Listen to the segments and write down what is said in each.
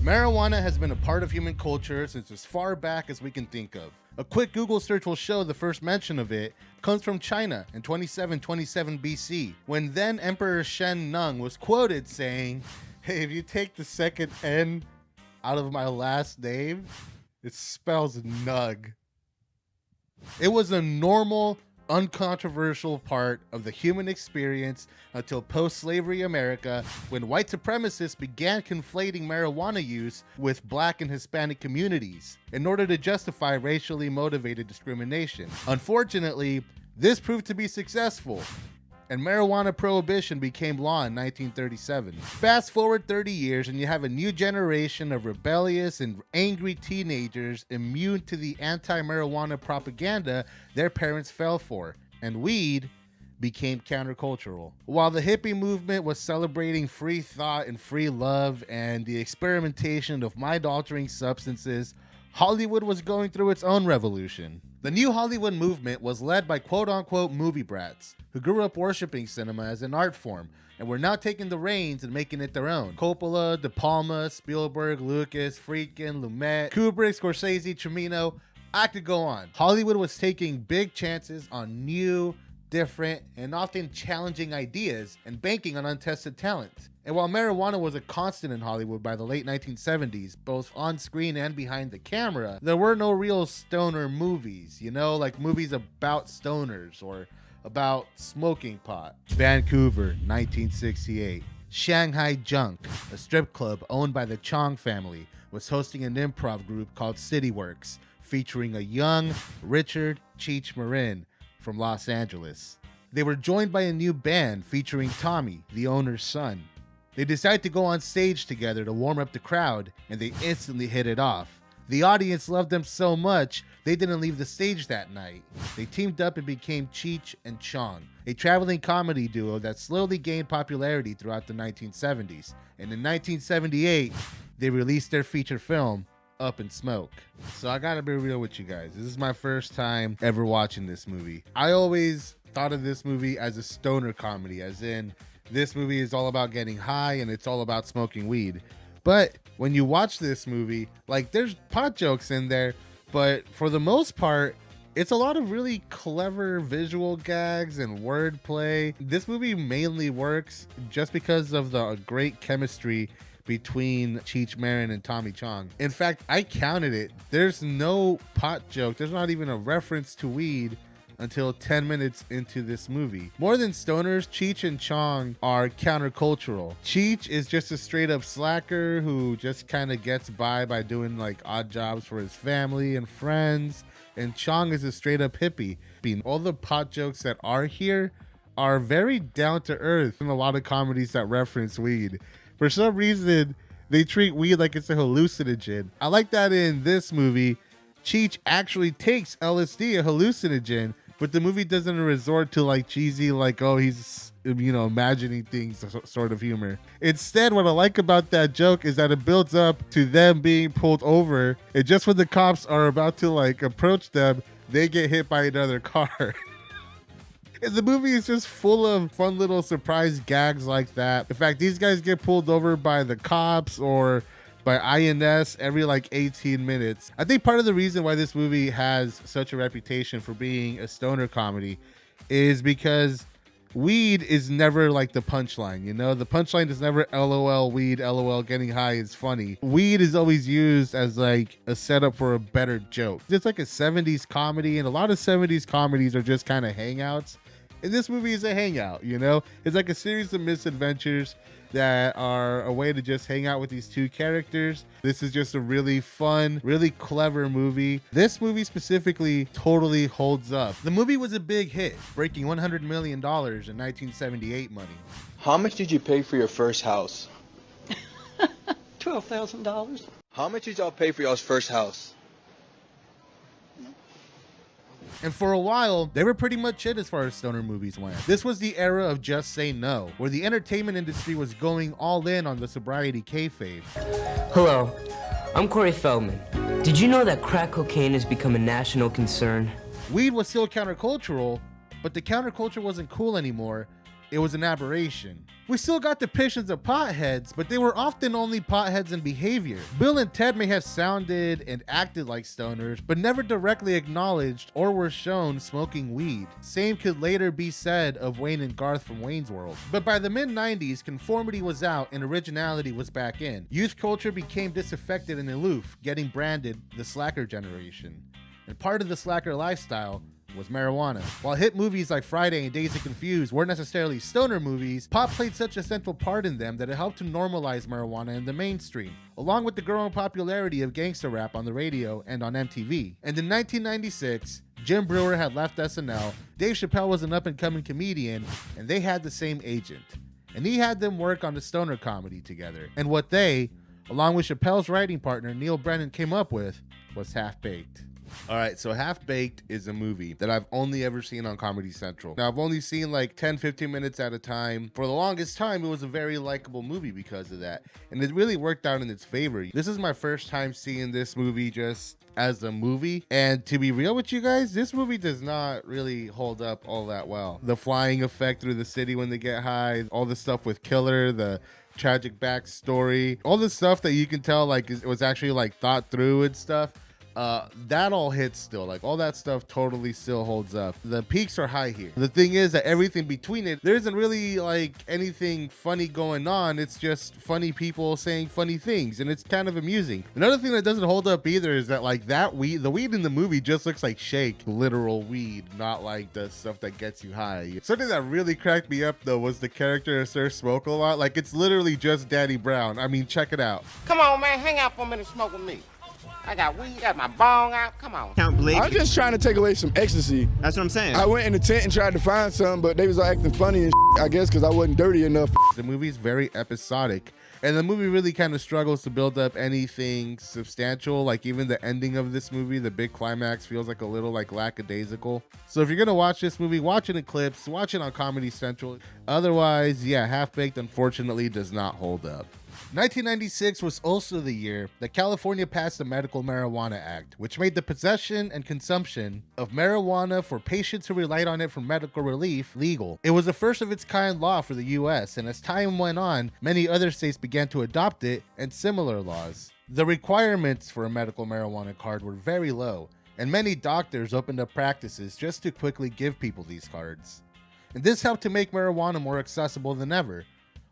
Marijuana has been a part of human culture since as far back as we can think of. A quick Google search will show the first mention of it comes from China in 2727 BC, when then Emperor Shen Nung was quoted saying, "Hey, if you take the second N out of my last name, it spells nug." It was a normal, uncontroversial part of the human experience until post-slavery America, when white supremacists began conflating marijuana use with Black and Hispanic communities in order to justify racially motivated discrimination. Unfortunately, this proved to be successful, and marijuana prohibition became law in 1937. Fast forward 30 years and you have a new generation of rebellious and angry teenagers immune to the anti-marijuana propaganda their parents fell for, and weed became countercultural. While the hippie movement was celebrating free thought and free love and the experimentation of mind-altering substances, Hollywood was going through its own revolution. The new Hollywood movement was led by quote-unquote movie brats who grew up worshiping cinema as an art form and were now taking the reins and making it their own. Coppola, De Palma, Spielberg, Lucas, Friedkin, Lumet, Kubrick, Scorsese, Cimino, I could go on. Hollywood was taking big chances on new, different, and often challenging ideas and banking on untested talent. And while marijuana was a constant in Hollywood by the late 1970s, both on screen and behind the camera, there were no real stoner movies, like movies about stoners or about smoking pot. Vancouver, 1968. Shanghai Junk, a strip club owned by the Chong family, was hosting an improv group called CityWorks, featuring a young Richard Cheech Marin from Los Angeles. They were joined by a new band featuring Tommy, the owner's son. They decided to go on stage together to warm up the crowd, and they instantly hit it off. The audience loved them so much, they didn't leave the stage that night. They teamed up and became Cheech and Chong, a traveling comedy duo that slowly gained popularity throughout the 1970s. And in 1978, they released their feature film, Up in Smoke. So I gotta be real with you guys. This is my first time ever watching this movie. I always thought of this movie as a stoner comedy, as in this movie is all about getting high and it's all about smoking weed. But when you watch this movie, there's pot jokes in there, but for the most part, it's a lot of really clever visual gags and wordplay. This movie mainly works just because of the great chemistry between Cheech Marin and Tommy Chong. In fact, I counted it. There's no pot joke. There's not even a reference to weed until 10 minutes into this movie. More than stoners, Cheech and Chong are countercultural. Cheech is just a straight up slacker who just kind of gets by doing odd jobs for his family and friends. And Chong is a straight up hippie. All the pot jokes that are here are very down to earth in a lot of comedies that reference weed. For some reason, they treat weed like it's a hallucinogen. I like that in this movie, Cheech actually takes LSD, a hallucinogen, but the movie doesn't resort to cheesy, he's, imagining things sort of humor. Instead, what I like about that joke is that it builds up to them being pulled over, and just when the cops are about to approach them, they get hit by another car. And the movie is just full of fun little surprise gags like that. In fact, these guys get pulled over by the cops or by INS every 18 minutes. I think part of the reason why this movie has such a reputation for being a stoner comedy is because weed is never the punchline, The punchline is never LOL weed, LOL getting high is funny. Weed is always used as a setup for a better joke. It's like a 70s comedy, and a lot of 70s comedies are just kind of hangouts. And this movie is a hangout, It's like a series of misadventures that are a way to just hang out with these two characters. This is just a really fun, really clever movie. This movie specifically totally holds up. The movie was a big hit, breaking $100 million in 1978 money. How much did you pay for your first house? $12,000. How much did y'all pay for y'all's first house? And for a while, they were pretty much it as far as stoner movies went. This was the era of Just Say No, where the entertainment industry was going all in on the sobriety kayfabe. Hello, I'm Corey Feldman. Did you know that crack cocaine has become a national concern? Weed was still countercultural, but the counterculture wasn't cool anymore. It was an aberration. We still got depictions of potheads, but they were often only potheads in behavior. Bill and Ted may have sounded and acted like stoners, but never directly acknowledged or were shown smoking weed. Same could later be said of Wayne and Garth from Wayne's World. But by the mid-90s, conformity was out and originality was back in. Youth culture became disaffected and aloof, getting branded the slacker generation. And part of the slacker lifestyle was marijuana. While hit movies like Friday and Dazed and Confused weren't necessarily stoner movies, pop played such a central part in them that it helped to normalize marijuana in the mainstream, along with the growing popularity of gangsta rap on the radio and on MTV. And in 1996, Jim Breuer had left SNL, Dave Chappelle was an up-and-coming comedian, and they had the same agent. And he had them work on the stoner comedy together. And what they, along with Chappelle's writing partner Neil Brennan, came up with was Half Baked. All right, so Half Baked is a movie that I've only ever seen on Comedy Central. Now, I've only seen like 10, 15 minutes at a time. For the longest time, it was a very likable movie because of that. And it really worked out in its favor. This is my first time seeing this movie just as a movie. And to be real with you guys, this movie does not really hold up all that well. The flying effect through the city when they get high, all the stuff with Killer, the tragic backstory, all the stuff that you can tell like it was actually like thought through and stuff. That all hits still. Like all that stuff totally still holds up. The peaks are high here. The thing is that everything between it, there isn't really like anything funny going on. It's just funny people saying funny things, and it's kind of amusing. Another thing that doesn't hold up either is that like that weed, the weed in the movie just looks like shake, literal weed, not like the stuff that gets you high. Something that really cracked me up though was the character of Sir Smoke a Lot. Like it's literally just Danny Brown. I mean, check it out. Come on, man, hang out for a minute, smoke with me. I got weed, got my bong out. Come on. Count Blake. I was just trying to take away some ecstasy. That's what I'm saying. I went in the tent and tried to find some, but they was acting funny and I guess because I wasn't dirty enough. The movie's very episodic, and the movie really kind of struggles to build up anything substantial. Like even the ending of this movie, the big climax, feels like a little like lackadaisical. So if you're gonna watch this movie, watch it in clips, watch it on Comedy Central. Otherwise, yeah, Half Baked unfortunately does not hold up. 1996 was also the year that California passed the Medical Marijuana Act, which made the possession and consumption of marijuana for patients who relied on it for medical relief legal. It was the first of its kind law for the US, and as time went on, many other states began to adopt it and similar laws. The requirements for a medical marijuana card were very low, and many doctors opened up practices just to quickly give people these cards. And this helped to make marijuana more accessible than ever,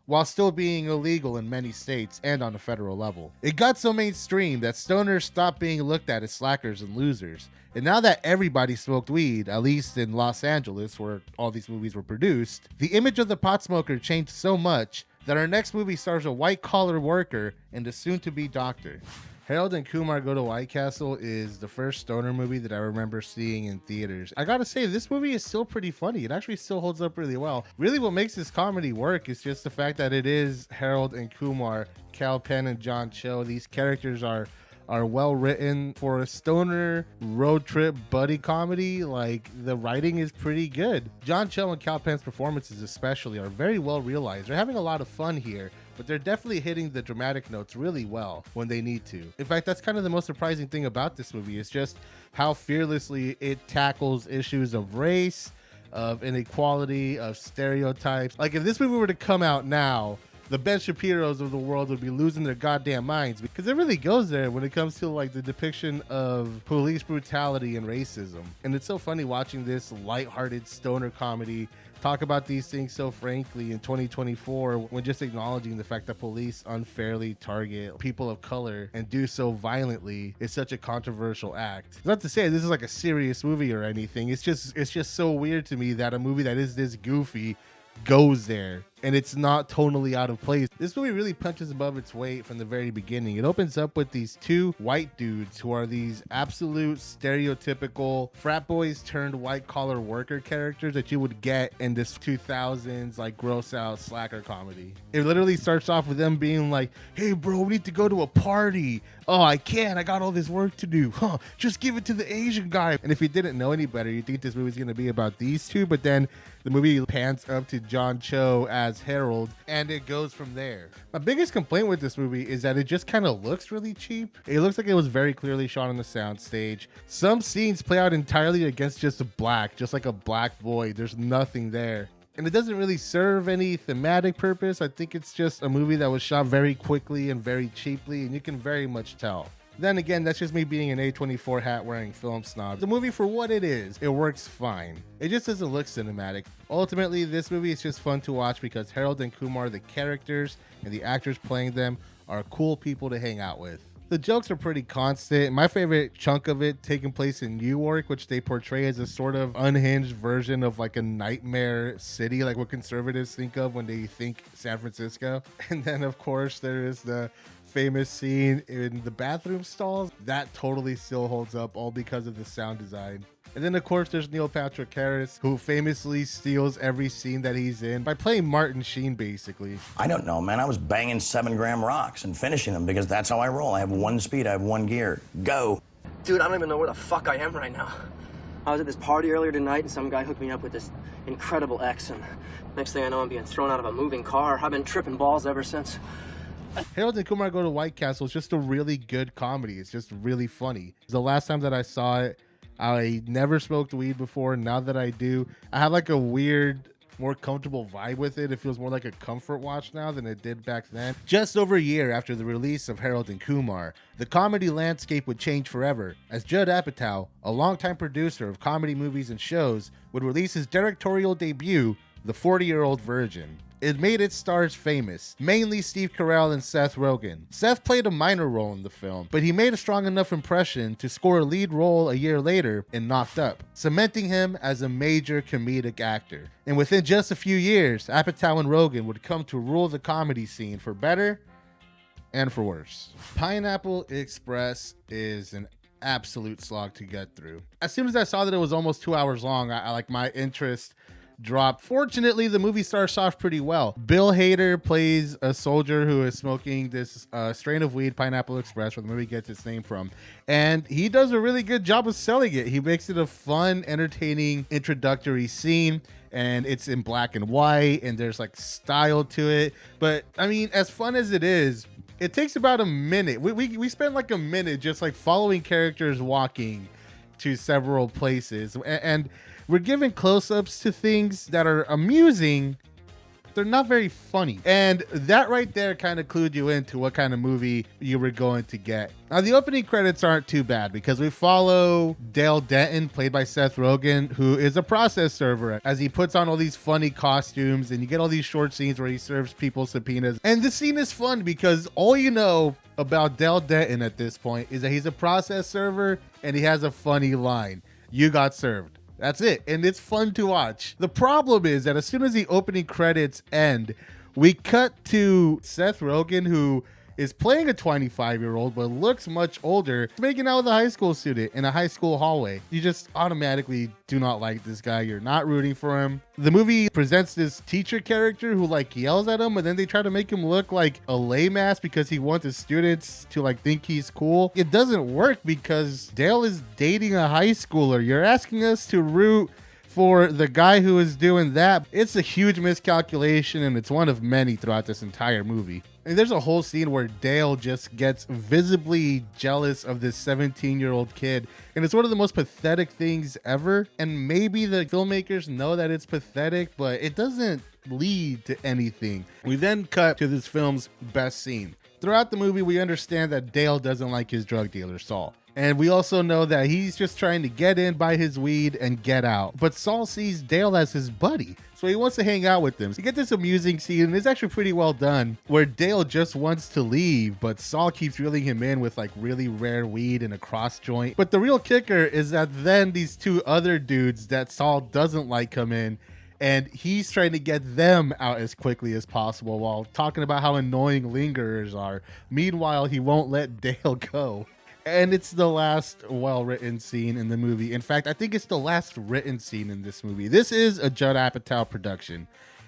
while still being illegal in many states and on a federal level. It got so mainstream that stoners stopped being looked at as slackers and losers. And now that everybody smoked weed, at least in Los Angeles where all these movies were produced, the image of the pot smoker changed so much that our next movie stars a white-collar worker and a soon-to-be doctor. Harold and Kumar Go to White Castle is the first stoner movie that I remember seeing in theaters. I gotta say, this movie is still pretty funny. It actually still holds up really well. Really what makes this comedy work is just the fact that it is Harold and Kumar, Cal Penn and John Cho. These characters are well written for a stoner road trip buddy comedy. Like the writing is pretty good. John Cho and Cal Penn's performances especially are very well realized. They're having a lot of fun here, but they're definitely hitting the dramatic notes really well when they need to. In fact, that's kind of the most surprising thing about this movie is just how fearlessly it tackles issues of race, of inequality, of stereotypes. Like if this movie were to come out now, the Ben Shapiros of the world would be losing their goddamn minds because it really goes there when it comes to like the depiction of police brutality and racism. And it's so funny watching this lighthearted stoner comedy talk about these things so frankly in 2024 when just acknowledging the fact that police unfairly target people of color and do so violently is such a controversial act. It's not to say this is like a serious movie or anything. It's just so weird to me that a movie that is this goofy goes there and it's not tonally out of place. This movie really punches above its weight from the very beginning. It opens up with these two white dudes who are these absolute stereotypical frat boys turned white collar worker characters that you would get in this 2000s like gross out slacker comedy. It literally starts off with them being like, hey bro, we need to go to a party. Oh, I can't, I got all this work to do. Just give it to the Asian guy. And if you didn't know any better, you'd think this movie's gonna be about these two, but then the movie pans up to John Cho as Harold, and it goes from there. My biggest complaint with this movie is that it just kind of looks really cheap. It looks like it was very clearly shot on the soundstage. Some scenes play out entirely against just black, just like a black void. There's nothing there. And it doesn't really serve any thematic purpose. I think it's just a movie that was shot very quickly and very cheaply, and you can very much tell. Then again, that's just me being an A24 hat wearing film snob. The movie, for what it is, it works fine. It just doesn't look cinematic. Ultimately, this movie is just fun to watch because Harold and Kumar, the characters and the actors playing them, are cool people to hang out with. The jokes are pretty constant. My favorite chunk of it taking place in New York, which they portray as a sort of unhinged version of like a nightmare city, like what conservatives think of when they think San Francisco. And then, of course, there is the famous scene in the bathroom stalls. That totally still holds up, all because of the sound design. And then, of course, there's Neil Patrick Harris, who famously steals every scene that he's in by playing Martin Sheen, basically. I don't know, man. I was banging 7-gram rocks and finishing them because that's how I roll. I have one speed, I have one gear. Go. Dude, I don't even know where the fuck I am right now. I was at this party earlier tonight and some guy hooked me up with this incredible X, and next thing I know I'm being thrown out of a moving car. I've been tripping balls ever since. Harold and Kumar Go to White Castle is just a really good comedy. It's just really funny. The last time that I saw it, I never smoked weed before. Now that I do, I have like a weird, more comfortable vibe with it. It feels more like a comfort watch now than it did back then. Just over a year after the release of Harold and Kumar, the comedy landscape would change forever, as Judd Apatow, a longtime producer of comedy movies and shows, would release his directorial debut, The 40-Year-Old Virgin. It made its stars famous, mainly Steve Carell and Seth Rogen. Seth played a minor role in the film, but he made a strong enough impression to score a lead role a year later in Knocked Up, cementing him as a major comedic actor. And within just a few years, Apatow and Rogen would come to rule the comedy scene for better and for worse. Pineapple Express is an absolute slog to get through. As soon as I saw that it was almost 2 hours long, I like my interest dropped. Fortunately, the movie starts off pretty well. Bill Hader plays a soldier who is smoking this strain of weed, Pineapple Express, where the movie gets its name from. And he does a really good job of selling it. He makes it a fun, entertaining introductory scene. And it's in black and white, and there's like style to it. But I mean, as fun as it is, it takes about a minute. We spent like a minute just like following characters walking to several places. And we're given close-ups to things that are amusing. They're not very funny. And that right there kind of clued you into what kind of movie you were going to get. Now, the opening credits aren't too bad because we follow Dale Denton, played by Seth Rogen, who is a process server, as he puts on all these funny costumes, and you get all these short scenes where he serves people subpoenas. And the scene is fun because all you know about Dale Denton at this point is that he's a process server and he has a funny line. You got served. That's it. And it's fun to watch. The problem is that as soon as the opening credits end, we cut to Seth Rogen, who is playing a 25-year-old but looks much older, making out with a high school student in a high school hallway. You just automatically do not like this guy. You're not rooting for him. The movie presents this teacher character who like yells at him, and then they try to make him look like a lame ass because he wants his students to like think he's cool. It doesn't work because Dale is dating a high schooler. You're asking us to root for the guy who is doing that. It's a huge miscalculation, and it's one of many throughout this entire movie. And there's a whole scene where Dale just gets visibly jealous of this 17-year-old kid. And it's one of the most pathetic things ever. And maybe the filmmakers know that it's pathetic, but it doesn't lead to anything. We then cut to this film's best scene. Throughout the movie, we understand that Dale doesn't like his drug dealer, Saul. And we also know that he's just trying to get in, buy his weed, and get out. But Saul sees Dale as his buddy, so he wants to hang out with him. So you get this amusing scene, and it's actually pretty well done, where Dale just wants to leave, but Saul keeps reeling him in with like really rare weed and a cross joint. But the real kicker is that then these two other dudes that Saul doesn't like come in, and he's trying to get them out as quickly as possible while talking about how annoying lingerers are. Meanwhile, he won't let Dale go. And it's the last well-written scene in the movie. In fact, I think it's the last written scene in this movie. This is a Judd Apatow production,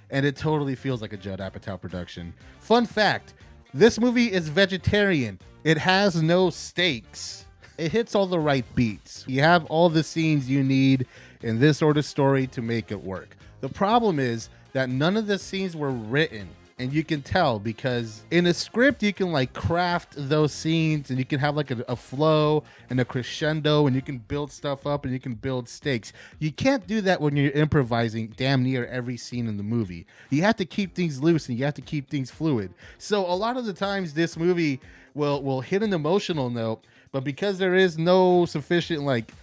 and it totally feels like a Judd Apatow production. Fun fact, this movie is vegetarian. It has no steaks. It hits all the right beats. You have all the scenes you need in this sort of story to make it work. The problem is that none of the scenes were written. And you can tell because in a script, you can like craft those scenes and you can have like a flow and a crescendo and you can build stuff up and you can build stakes. You can't do that when you're improvising damn near every scene in the movie. You have to keep things loose and you have to keep things fluid. So a lot of the times this movie will hit an emotional note, but because there is no sufficient like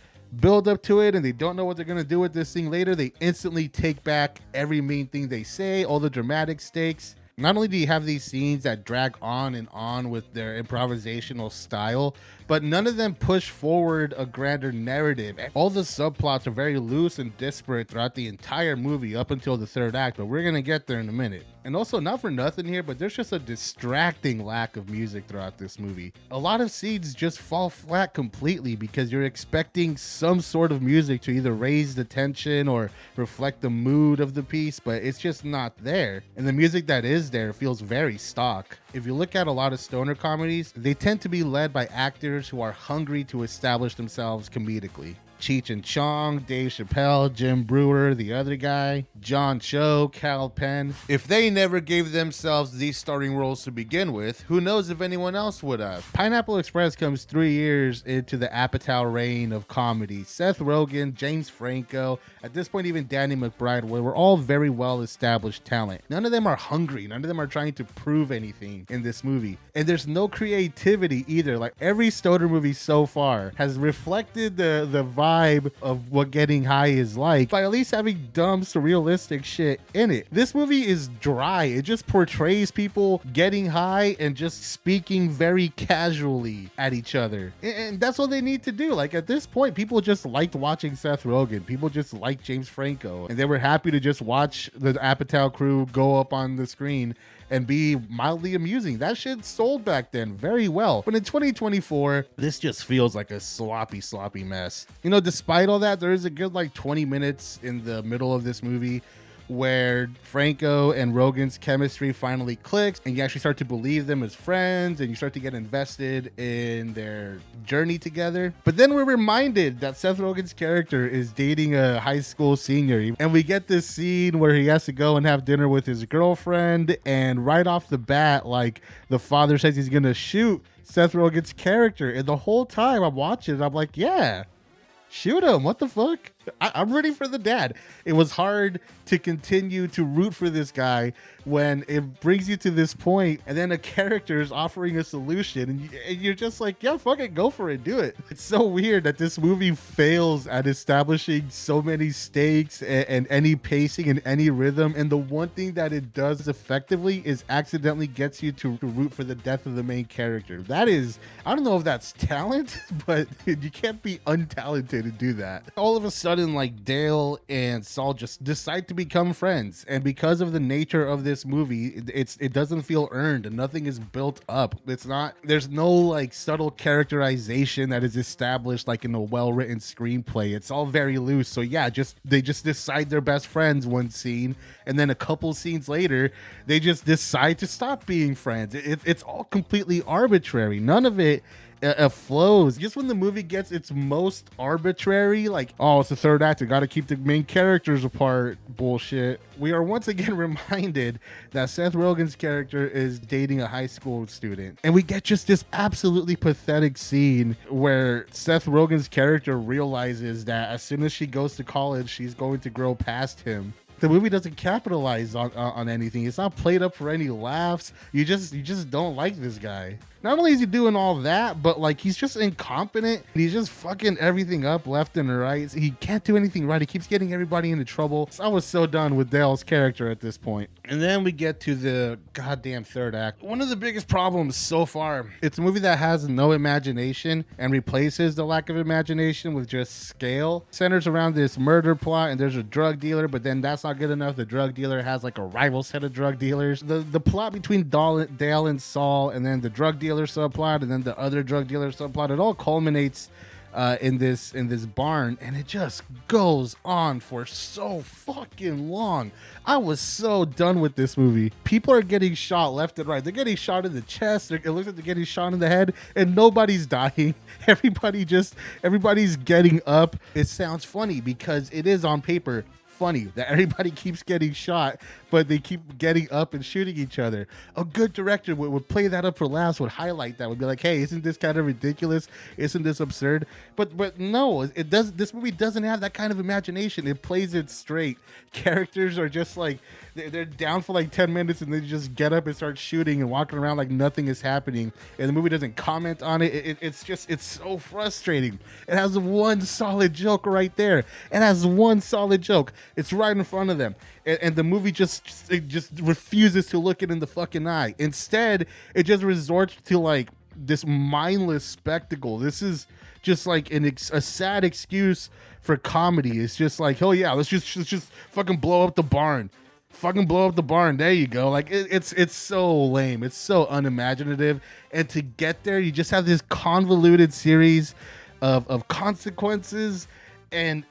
build up to it and they don't know what they're going to do with this thing later, they instantly take back every main thing they say, all the dramatic stakes. Not only do you have these scenes that drag on and on with their improvisational style, but none of them push forward a grander narrative. All the subplots are very loose and disparate throughout the entire movie up until the third act, but we're going to get there in a minute. And also, not for nothing here, but there's just a distracting lack of music throughout this movie. A lot of scenes just fall flat completely because you're expecting some sort of music to either raise the tension or reflect the mood of the piece, but it's just not there. And the music that is there feels very stock. If you look at a lot of stoner comedies, they tend to be led by actors who are hungry to establish themselves comedically. Cheech and Chong, Dave Chappelle, Jim Brewer, the other guy, John Cho, Cal Penn. If they never gave themselves these starting roles to begin with, who knows if anyone else would have. Pineapple Express comes 3 years into the Apatow reign of comedy. Seth Rogen, James Franco, at this point even Danny McBride were all very well established talent. None of them are hungry. None of them are trying to prove anything in this movie. And there's no creativity either. Like every stoner movie so far has reflected the vibe of what getting high is like by at least having dumb surrealistic shit in it. This movie is dry. It just portrays people getting high and just speaking very casually at each other, and that's what they need to do. Like at this point, people just liked watching Seth Rogen, people just liked James Franco, and they were happy to just watch the Apatow crew go up on the screen and be mildly amusing. That shit sold back then very well. But in 2024, this just feels like a sloppy mess. You know, despite all that, there is a good like 20 minutes in the middle of this movie where Franco and Rogen's chemistry finally clicks and you actually start to believe them as friends and you start to get invested in their journey together. But then we're reminded that Seth Rogen's character is dating a high school senior, and we get this scene where he has to go and have dinner with his girlfriend, and right off the bat, like the father says he's gonna shoot Seth Rogen's character, and the whole time I'm watching it, I'm like, yeah, shoot him. What the fuck? I'm rooting for the dad. It was hard to continue to root for this guy when it brings you to this point and then a character is offering a solution and you're just like, yeah, fuck it, go for it, do it. It's so weird that this movie fails at establishing so many stakes and any pacing and any rhythm, and the one thing that it does effectively is accidentally gets you to root for the death of the main character. That is, I don't know if that's talent, but you can't be untalented to do that. All of a sudden, like Dale and Saul just decide to become friends, and because of the nature of this movie, it doesn't feel earned and nothing is built up. There's no like subtle characterization that is established like in a well-written screenplay. It's all very loose. So yeah, they just decide they're best friends one scene, and then a couple scenes later they just decide to stop being friends. It's all completely arbitrary. None of it flows. Just when the movie gets its most arbitrary, like, oh, it's the third act, I gotta keep the main characters apart bullshit, we are once again reminded that Seth Rogen's character is dating a high school student, and we get just this absolutely pathetic scene where Seth Rogen's character realizes that as soon as she goes to college, she's going to grow past him. The movie doesn't capitalize on anything. It's not played up for any laughs. You just don't like this guy. Not only is he doing all that, but like he's just incompetent. He's just fucking everything up left and right. He can't do anything right. He keeps getting everybody into trouble. So I was so done with Dale's character at this point. And then we get to the goddamn third act. One of the biggest problems so far, it's a movie that has no imagination and replaces the lack of imagination with just scale. Centers around this murder plot, and there's a drug dealer, but then that's not good enough. The drug dealer has like a rival set of drug dealers. The plot between Dale and Saul, and then the drug dealer subplot, and then the other drug dealer subplot, it all culminates in this barn, and it just goes on for so fucking long. I was so done with this movie. People are getting shot left and right. They're getting shot in the chest. It looks like they're getting shot in the head, and nobody's dying. Everybody's getting up. It sounds funny because it is on paper funny that everybody keeps getting shot, but they keep getting up and shooting each other. A good director would play that up for laughs, would highlight that, would be like, hey, isn't this kind of ridiculous? Isn't this absurd? But no, it does. This movie doesn't have that kind of imagination. It plays it straight. Characters are just like, they're down for like 10 minutes and they just get up and start shooting and walking around like nothing is happening. And the movie doesn't comment on it. It's so frustrating. It has one solid joke right there. It has one solid joke. It's right in front of them. And the movie just refuses to look it in the fucking eye. Instead, it just resorts to like this mindless spectacle. This is just like a sad excuse for comedy. It's just like, oh yeah, let's just fucking blow up the barn. Fucking blow up the barn. There you go. Like it's so lame. It's so unimaginative. And to get there, you just have this convoluted series of consequences. And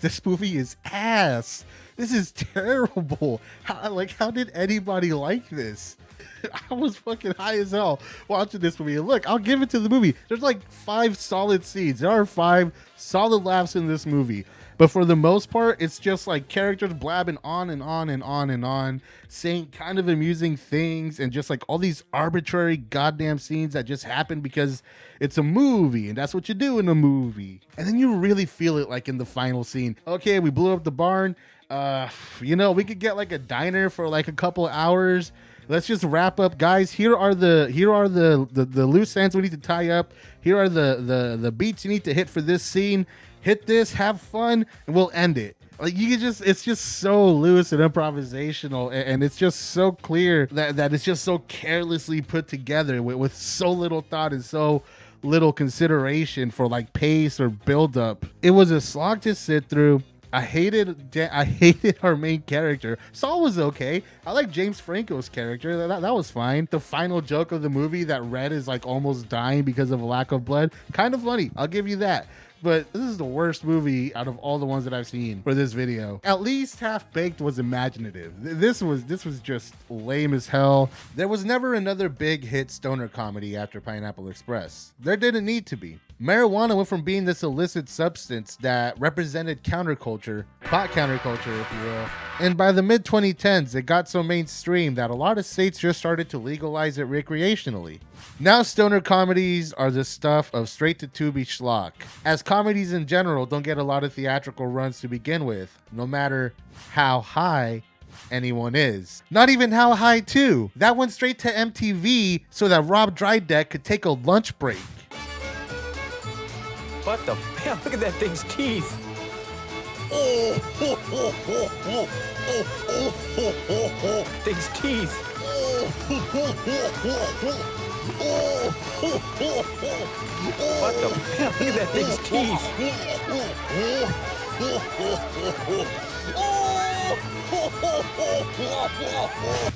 this movie is ass. This is terrible. How did anybody like this? I was fucking high as hell watching this movie. And look, I'll give it to the movie. There's like 5 solid scenes. There are 5 solid laughs in this movie. But for the most part, it's just like characters blabbing on and on and on and on, saying kind of amusing things, and just like all these arbitrary goddamn scenes that just happen because it's a movie and that's what you do in a movie. And then you really feel it like in the final scene. Okay, we blew up the barn. We could get like a diner for like a couple of hours. Let's just wrap up, guys. Here are the loose ends we need to tie up. Here are the beats you need to hit for this scene. Hit this, have fun, and we'll end it. Like it's just so loose and improvisational, and it's just so clear that it's just so carelessly put together with so little thought and so little consideration for like pace or build up. It was a slog to sit through. I hated our main character. Saul was okay. I like James Franco's character. That was fine. The final joke of the movie that Red is like almost dying because of a lack of blood. Kind of funny. I'll give you that. But this is the worst movie out of all the ones that I've seen for this video. At least Half Baked was imaginative. This was just lame as hell. There was never another big hit stoner comedy after Pineapple Express. There didn't need to be. Marijuana went from being this illicit substance that represented counterculture, pot counterculture if you will, and by the mid-2010s it got so mainstream that a lot of states just started to legalize it recreationally. Now stoner comedies are the stuff of straight-to-tubey schlock, as comedies in general don't get a lot of theatrical runs to begin with, no matter how high anyone is. Not even how high too. That went straight to MTV so that Rob Dyrdek could take a lunch break. What the hell? Look at that thing's teeth. Thing's teeth. What the hell? Look at that thing's teeth.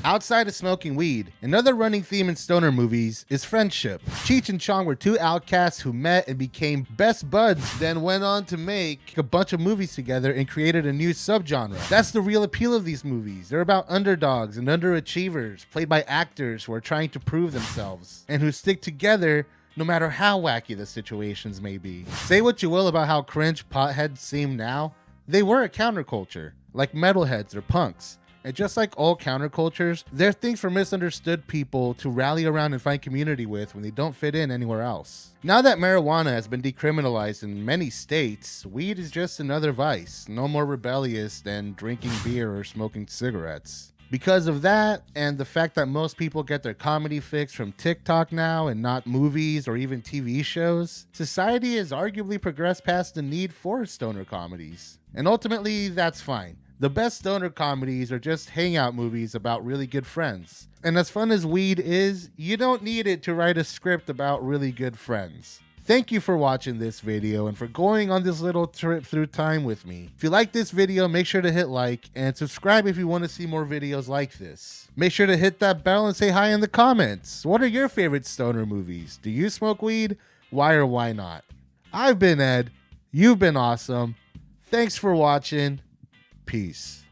Outside of smoking weed, another running theme in stoner movies is friendship. Cheech and Chong were 2 outcasts who met and became best buds, then went on to make a bunch of movies together and created a new subgenre. That's the real appeal of these movies. They're about underdogs and underachievers, played by actors who are trying to prove themselves, and who stick together no matter how wacky the situations may be. Say what you will about how cringe potheads seem now, they were a counterculture, like metalheads or punks. And just like all countercultures, they're things for misunderstood people to rally around and find community with when they don't fit in anywhere else. Now that marijuana has been decriminalized in many states, weed is just another vice, no more rebellious than drinking beer or smoking cigarettes. Because of that, and the fact that most people get their comedy fix from TikTok now and not movies or even TV shows, society has arguably progressed past the need for stoner comedies. And ultimately, that's fine. The best stoner comedies are just hangout movies about really good friends. And as fun as weed is, you don't need it to write a script about really good friends. Thank you for watching this video and for going on this little trip through time with me. If you like this video, make sure to hit like and subscribe if you want to see more videos like this. Make sure to hit that bell and say hi in the comments. What are your favorite stoner movies? Do you smoke weed? Why or why not? I've been Ed. You've been awesome. Thanks for watching. Peace.